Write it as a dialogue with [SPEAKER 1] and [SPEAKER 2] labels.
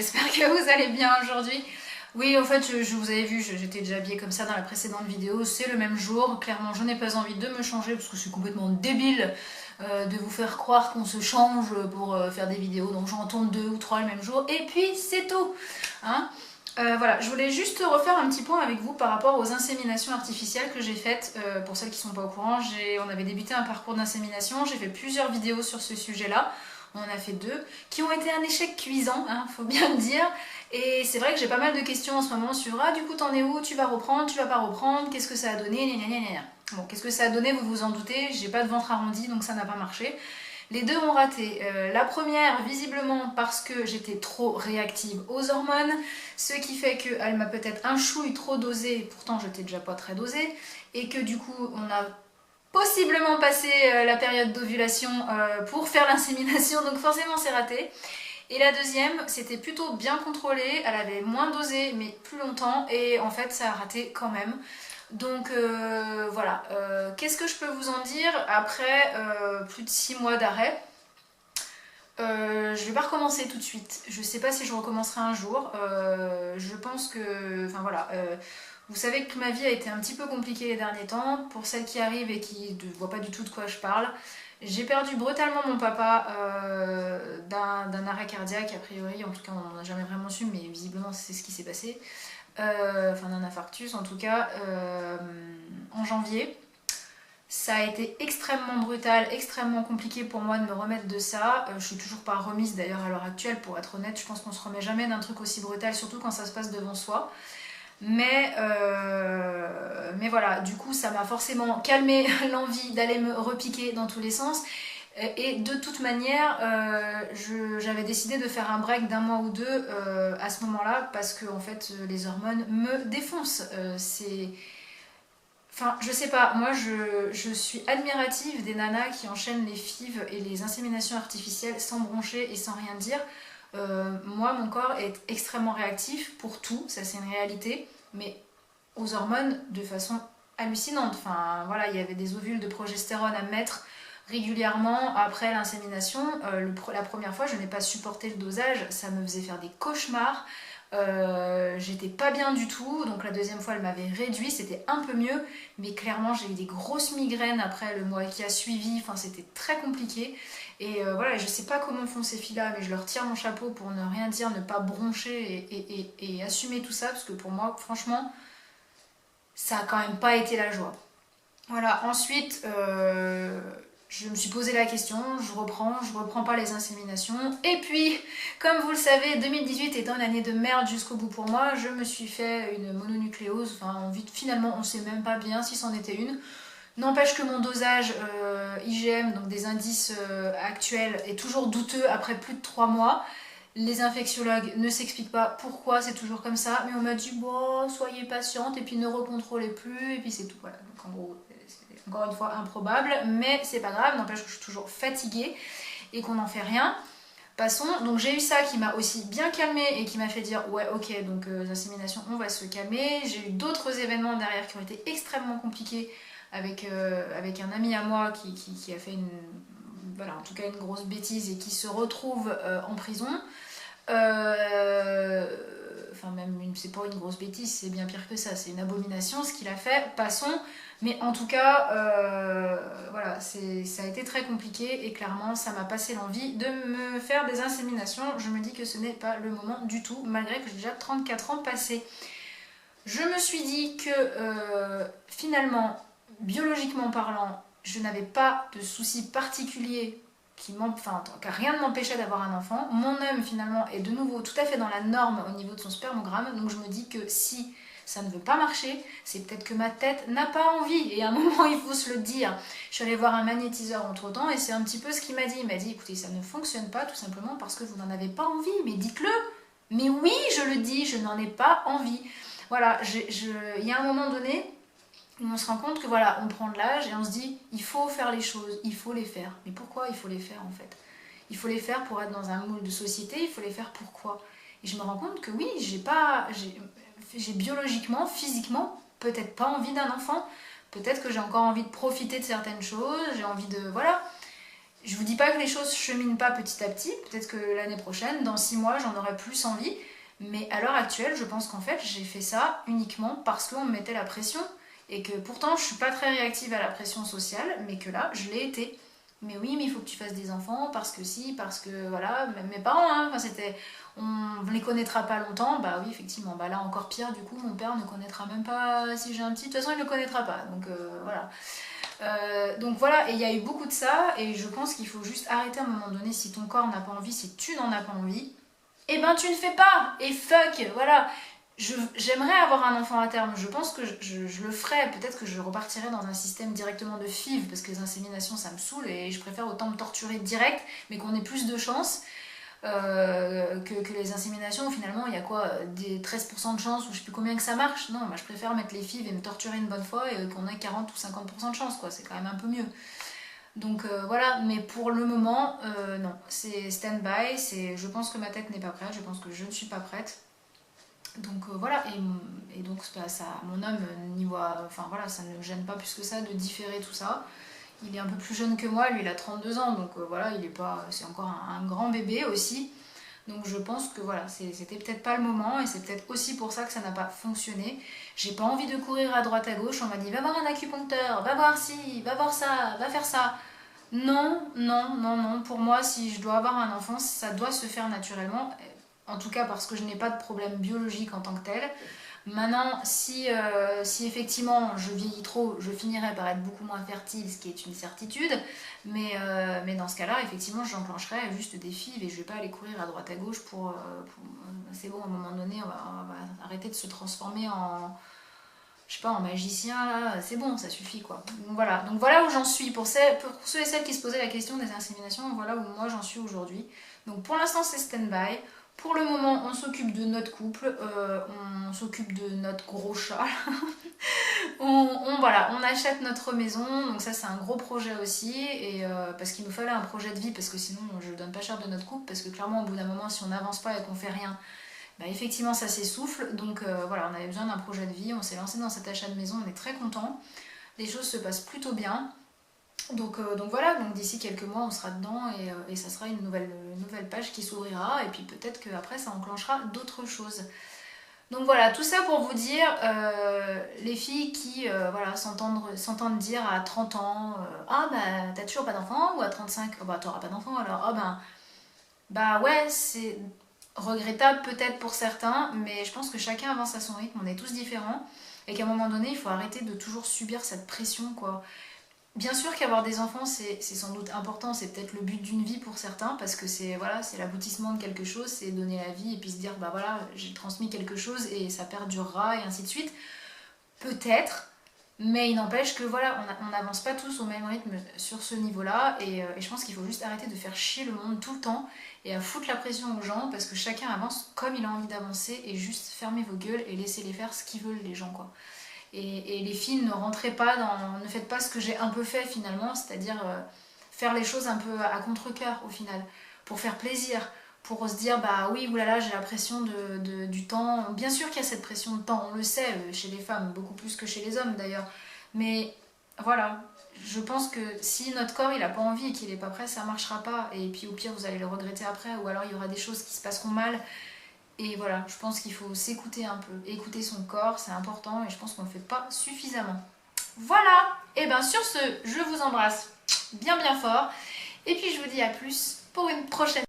[SPEAKER 1] j'espère que vous allez bien aujourd'hui. Oui, en fait, je vous avais vu, j'étais déjà habillée comme ça dans la précédente vidéo, c'est le même jour. Clairement, je n'ai pas envie de me changer parce que c'est complètement débile de vous faire croire qu'on se change pour faire des vidéos. Donc j'en tourne 2 ou 3 le même jour et puis c'est tout. Hein. Voilà, je voulais juste refaire un petit point avec vous par rapport aux inséminations artificielles que j'ai faites. Pour celles qui ne sont pas au courant, on avait débuté un parcours d'insémination, j'ai fait plusieurs vidéos sur ce sujet-là. On en a fait 2, qui ont été un échec cuisant, hein, faut bien le dire. Et c'est vrai que j'ai pas mal de questions en ce moment sur « Ah, du coup, t'en es où? Tu vas reprendre? Tu vas pas reprendre? Qu'est-ce que ça a donné ?» Gna gna gna gna. Bon, qu'est-ce que ça a donné? Vous vous en doutez, j'ai pas de ventre arrondi, donc ça n'a pas marché. Les 2 ont raté. La première, visiblement, parce que j'étais trop réactive aux hormones, ce qui fait qu'elle m'a peut-être un chouille trop dosée, pourtant j'étais déjà pas très dosée, et que du coup, on a possiblement passé la période d'ovulation pour faire l'insémination, donc forcément c'est raté. Et la deuxième, c'était plutôt bien contrôlé, elle avait moins dosé mais plus longtemps et en fait ça a raté quand même. Donc voilà, qu'est-ce que je peux vous en dire après plus de 6 mois d'arrêt? Je vais pas recommencer tout de suite, je sais pas si je recommencerai un jour, je pense que, enfin voilà, vous savez que ma vie a été un petit peu compliquée les derniers temps, pour celles qui arrivent et qui ne voient pas du tout de quoi je parle. J'ai perdu brutalement mon papa d'un arrêt cardiaque, a priori, en tout cas on n'en a jamais vraiment su, mais visiblement c'est ce qui s'est passé. Enfin d'un infarctus en tout cas, en janvier. Ça a été extrêmement brutal, extrêmement compliqué pour moi de me remettre de ça. Je suis toujours pas remise d'ailleurs à l'heure actuelle, pour être honnête. Je pense qu'on se remet jamais d'un truc aussi brutal, surtout quand ça se passe devant soi. Mais voilà, du coup ça m'a forcément calmé l'envie d'aller me repiquer dans tous les sens. Et de toute manière, j'avais décidé de faire un break d'1 mois ou 2 à ce moment-là, parce que en fait les hormones me défoncent. Enfin, je sais pas, moi je suis admirative des nanas qui enchaînent les FIV et les inséminations artificielles sans broncher et sans rien dire. Moi, mon corps est extrêmement réactif pour tout, ça c'est une réalité, mais aux hormones de façon hallucinante. Enfin, voilà, il y avait des ovules de progestérone à mettre régulièrement après l'insémination. La première fois, je n'ai pas supporté le dosage, ça me faisait faire des cauchemars. J'étais pas bien du tout, donc la deuxième fois elle m'avait réduit, c'était un peu mieux, mais clairement j'ai eu des grosses migraines après le mois qui a suivi, enfin c'était très compliqué. Et voilà, je sais pas comment font ces filles-là, mais je leur tire mon chapeau pour ne rien dire, ne pas broncher et assumer tout ça, parce que pour moi, franchement, ça a quand même pas été la joie. Voilà, ensuite, je me suis posé la question, je reprends pas les inséminations. Et puis, comme vous le savez, 2018 étant une année de merde jusqu'au bout pour moi, je me suis fait une mononucléose, enfin finalement on sait même pas bien si c'en était une. N'empêche que mon dosage IgM, donc des indices actuels, est toujours douteux après plus de 3 mois. Les infectiologues ne s'expliquent pas pourquoi c'est toujours comme ça, mais on m'a dit bon, soyez patiente et puis ne recontrôlez plus, et puis c'est tout. Voilà, donc en gros, c'est encore une fois improbable, mais c'est pas grave, n'empêche que je suis toujours fatiguée et qu'on n'en fait rien. Passons, donc j'ai eu ça qui m'a aussi bien calmée et qui m'a fait dire ouais ok, donc les inséminations on va se calmer. J'ai eu d'autres événements derrière qui ont été extrêmement compliqués avec un ami à moi qui a fait voilà, en tout cas une grosse bêtise et qui se retrouve en prison. Enfin même, c'est pas une grosse bêtise, c'est bien pire que ça, c'est une abomination ce qu'il a fait, passons. Mais en tout cas, voilà, ça a été très compliqué et clairement ça m'a passé l'envie de me faire des inséminations. Je me dis que ce n'est pas le moment du tout, malgré que j'ai déjà 34 ans passés. Je me suis dit que finalement, biologiquement parlant, je n'avais pas de soucis particuliers enfin, rien ne m'empêchait d'avoir un enfant. Mon homme finalement est de nouveau tout à fait dans la norme au niveau de son spermogramme, donc je me dis que si ça ne veut pas marcher, c'est peut-être que ma tête n'a pas envie, et à un moment il faut se le dire. Je suis allée voir un magnétiseur entre temps et c'est un petit peu ce qu'il m'a dit. Il m'a dit écoutez, ça ne fonctionne pas tout simplement parce que vous n'en avez pas envie, mais dites-le. Mais oui, je le dis, je n'en ai pas envie. Voilà, il y a un moment donné où on se rend compte que voilà, on prend de l'âge et on se dit il faut faire les choses, il faut les faire. Mais pourquoi il faut les faire en fait? Il faut les faire pour être dans un moule de société, il faut les faire pourquoi? Et je me rends compte que oui, j'ai biologiquement, physiquement, peut-être pas envie d'un enfant, peut-être que j'ai encore envie de profiter de certaines choses, j'ai envie de... voilà. Je vous dis pas que les choses cheminent pas petit à petit, peut-être que l'année prochaine, dans 6 mois, j'en aurai plus envie, mais à l'heure actuelle, je pense qu'en fait, j'ai fait ça uniquement parce qu'on me mettait la pression, et que pourtant, je suis pas très réactive à la pression sociale, mais que là, je l'ai été. Mais oui, mais il faut que tu fasses des enfants, parce que si, parce que voilà, même mes parents, hein, enfin, c'était, on les connaîtra pas longtemps, bah oui, effectivement, bah là encore pire, du coup, mon père ne connaîtra même pas si j'ai un petit, de toute façon, il ne le connaîtra pas, voilà. Donc voilà, et il y a eu beaucoup de ça, et je pense qu'il faut juste arrêter à un moment donné, si ton corps n'a pas envie, si tu n'en as pas envie, eh ben tu ne fais pas, et fuck, voilà. J'aimerais avoir un enfant à terme, je pense que je le ferais, peut-être que je repartirais dans un système directement de FIV, parce que les inséminations ça me saoule, et je préfère autant me torturer direct, mais qu'on ait plus de chance. Que les inséminations, finalement, il y a quoi, des 13% de chance ou je sais plus combien que ça marche. Non, moi je préfère mettre les FIV et me torturer une bonne fois et qu'on ait 40 ou 50% de chance, quoi. C'est quand même un peu mieux. Donc voilà, mais pour le moment, non, c'est stand-by. Je pense que ma tête n'est pas prête, je pense que je ne suis pas prête. Donc voilà, et donc ça, mon homme n'y voit, enfin voilà, ça ne gêne pas plus que ça de différer tout ça. Il est un peu plus jeune que moi, lui il a 32 ans, donc voilà, il est pas, c'est encore un grand bébé aussi. Donc je pense que voilà, c'était peut-être pas le moment et c'est peut-être aussi pour ça que ça n'a pas fonctionné. J'ai pas envie de courir à droite à gauche, on m'a dit va voir un acupuncteur, va voir ci, va voir ça, va faire ça. Non, non, non, non, pour moi si je dois avoir un enfant, ça doit se faire naturellement. En tout cas parce que je n'ai pas de problème biologique en tant que tel. Maintenant, si effectivement je vieillis trop, je finirai par être beaucoup moins fertile, ce qui est une certitude, mais dans ce cas-là, effectivement, j'enclencherai juste des FIV et je vais pas aller courir à droite à gauche c'est bon, à un moment donné, on va arrêter de se transformer en, je sais pas, en magicien, là, c'est bon, ça suffit, quoi. Donc voilà où j'en suis. Pour ceux et celles qui se posaient la question des inséminations, voilà où moi j'en suis aujourd'hui. Donc pour l'instant, c'est stand-by. Pour le moment, on s'occupe de notre couple, on s'occupe de notre gros chat. Voilà, on achète notre maison, donc ça c'est un gros projet aussi, et parce qu'il nous fallait un projet de vie, parce que sinon je donne pas cher de notre couple, parce que clairement au bout d'un moment si on n'avance pas et qu'on fait rien, bah effectivement ça s'essouffle, donc voilà, on avait besoin d'un projet de vie, on s'est lancé dans cet achat de maison, on est très content, les choses se passent plutôt bien. Donc voilà, donc d'ici quelques mois on sera dedans et ça sera une nouvelle page qui s'ouvrira et puis peut-être qu'après ça enclenchera d'autres choses. Donc voilà, tout ça pour vous dire, les filles qui voilà, s'entendent dire à 30 ans ah bah t'as toujours pas d'enfant, ou à 35 oh, bah t'auras pas d'enfant alors, oh ben bah ouais, c'est regrettable peut-être pour certains, mais je pense que chacun avance à son rythme, on est tous différents et qu'à un moment donné il faut arrêter de toujours subir cette pression, quoi. Bien sûr qu'avoir des enfants, c'est sans doute important, c'est peut-être le but d'une vie pour certains, parce que c'est voilà, c'est l'aboutissement de quelque chose, c'est donner la vie et puis se dire, bah voilà, j'ai transmis quelque chose et ça perdurera et ainsi de suite. Peut-être, mais il n'empêche que voilà, on n'avance pas tous au même rythme sur ce niveau-là, et je pense qu'il faut juste arrêter de faire chier le monde tout le temps et à foutre la pression aux gens, parce que chacun avance comme il a envie d'avancer, et juste fermez vos gueules et laissez-les faire ce qu'ils veulent, les gens, quoi. Et les filles, ne rentrez pas ne faites pas ce que j'ai un peu fait finalement, c'est-à-dire faire les choses un peu à contre-cœur au final, pour faire plaisir, pour se dire bah oui, oulala, j'ai la pression du temps. Bien sûr qu'il y a cette pression de temps, on le sait chez les femmes, beaucoup plus que chez les hommes d'ailleurs. Mais voilà, je pense que si notre corps il a pas envie et qu'il est pas prêt, ça marchera pas. Et puis au pire, vous allez le regretter après, ou alors il y aura des choses qui se passeront mal. Et voilà, je pense qu'il faut s'écouter un peu, écouter son corps, c'est important et je pense qu'on ne le fait pas suffisamment. Voilà, et bien sur ce, je vous embrasse bien bien fort et puis je vous dis à plus pour une prochaine